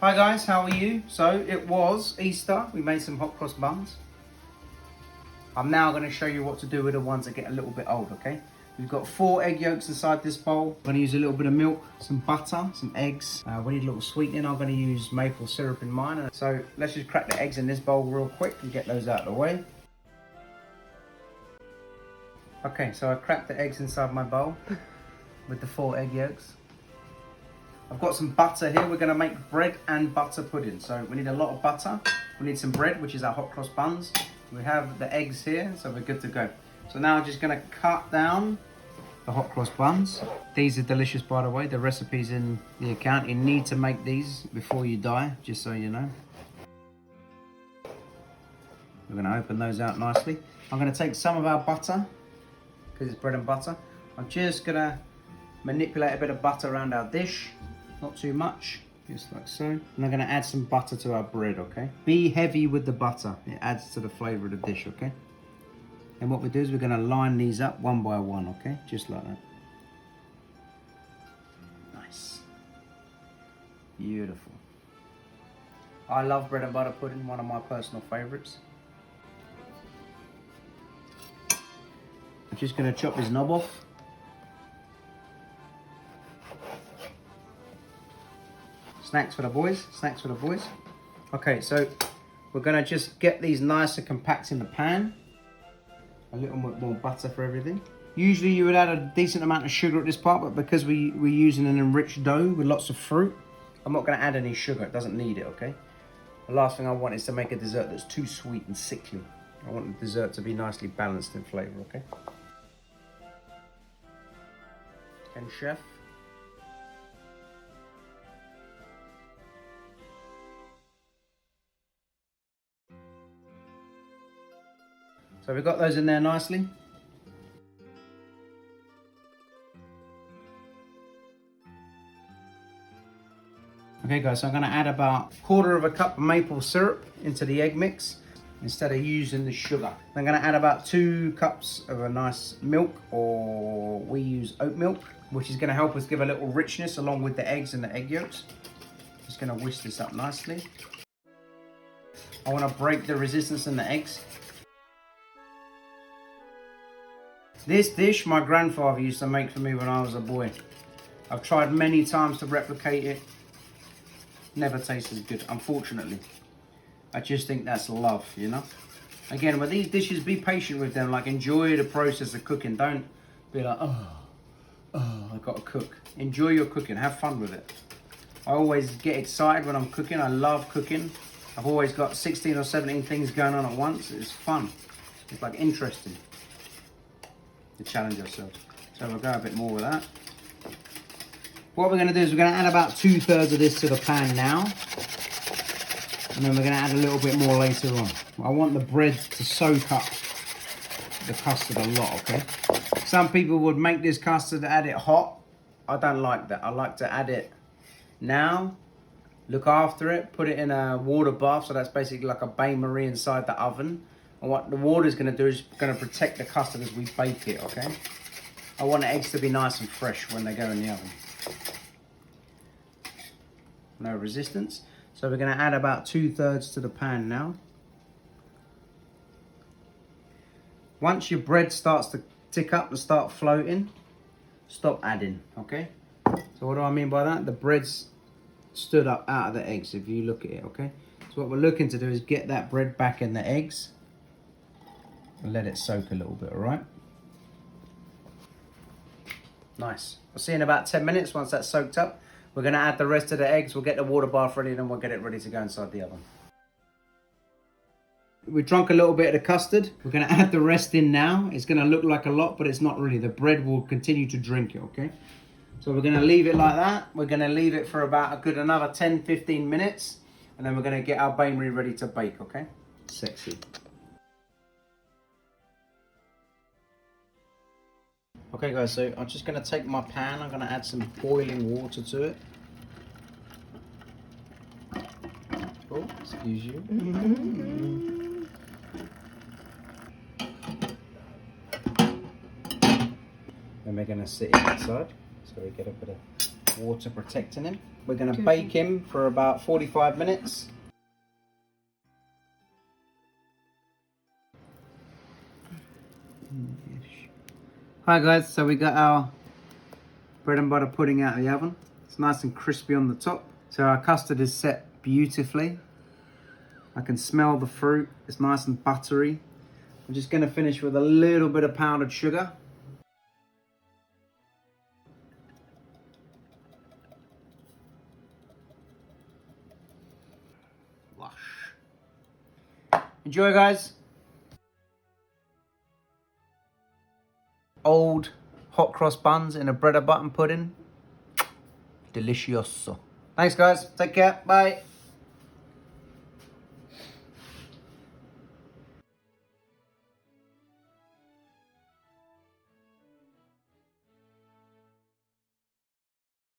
Hi guys, how are you? So it was Easter, we made some hot cross buns. I'm now going to show you what to do with the ones that get a little bit old, okay? We've got 4 egg yolks inside this bowl. I'm going to use a little bit of milk, some butter, some eggs. We need a little sweetening. I'm going to use maple syrup in mine. So let's just crack the eggs in this bowl real quick and get those out of the way. Okay, so I cracked the eggs inside my bowl with the 4 egg yolks. I've got some butter here. We're going to make bread and butter pudding. So we need a lot of butter. We need some bread, which is our hot cross buns. We have the eggs here, so we're good to go. So now I'm just going to cut down the hot cross buns. These are delicious, by the way. The recipe's in the account. You need to make these before you die, just so you know. We're going to open those out nicely. I'm going to take some of our butter, because it's bread and butter. I'm just going to manipulate a bit of butter around our dish. Not too much, just like so. And I'm going to add some butter to our bread, okay? Be heavy with the butter. It adds to the flavour of the dish, okay? And what we do is we're going to line these up one by one, okay? Just like that. Nice. Beautiful. I love bread and butter pudding, one of my personal favourites. I'm just going to chop this knob off. Snacks for the boys, snacks for the boys. Okay, so we're going to just get these nice and compact in the pan. A little bit more butter for everything. Usually you would add a decent amount of sugar at this part, but because we're using an enriched dough with lots of fruit, I'm not going to add any sugar. It doesn't need it, okay? The last thing I want is to make a dessert that's too sweet and sickly. I want the dessert to be nicely balanced in flavour, okay? And chef. So we've got those in there nicely. Okay guys, so I'm going to add about 1/4 cup of maple syrup into the egg mix instead of using the sugar. I'm going to add about 2 cups of a nice milk, or we use oat milk, which is going to help us give a little richness along with the eggs and the egg yolks. Just going to whisk this up nicely. I want to break the resistance in the eggs. This dish my grandfather used to make for me when I was a boy. I've tried many times to replicate it. Never tastes as good, unfortunately. I just think that's love, you know? Again, with these dishes, be patient with them. Like, enjoy the process of cooking. Don't be like, oh, I've got to cook. Enjoy your cooking. Have fun with it. I always get excited when I'm cooking. I love cooking. I've always got 16 or 17 things going on at once. It's fun. It's like interesting to challenge ourselves. So we'll go a bit more with that. What we're going to do is we're going to add about 2/3 of this to the pan now. And then we're going to add a little bit more later on. I want the bread to soak up the custard a lot, okay? Some people would make this custard, add it hot. I don't like that. I like to add it now, look after it, put it in a water bath. So that's basically like a bain-marie inside the oven. And what the water is going to do is going to protect the custard as we bake it, okay? I want the eggs to be nice and fresh when they go in the oven. No resistance. So we're going to add about 2/3 to the pan now. Once your bread starts to tick up and start floating, stop adding, okay? So what do I mean by that? The bread's stood up out of the eggs, if you look at it, okay? So what we're looking to do is get that bread back in the eggs and let it soak a little bit, all right? Nice. We'll see in about 10 minutes once that's soaked up. We're going to add the rest of the eggs. We'll get the water bath ready and then we'll get it ready to go inside the oven. We've drunk a little bit of the custard. We're going to add the rest in now. It's going to look like a lot, but it's not really. The bread will continue to drink it, okay? So we're going to leave it like that. We're going to leave it for about a good another 10-15 minutes. And then we're going to get our bain-marie ready to bake, okay? Sexy. Okay guys, so I'm just going to take my pan, I'm going to add some boiling water to it. Oh, excuse you. Then we're going to sit it inside, so we get a bit of water protecting him. We're going to bake him for about 45 minutes. Hi guys, so we got our bread and butter pudding out of the oven. It's nice and crispy on the top. So our custard is set beautifully. I can smell the fruit. It's nice and buttery. I'm just going to finish with a little bit of powdered sugar. Lush. Enjoy, guys. Old hot cross buns in a bread and butter pudding. Delicioso. Thanks, guys. Take care. Bye.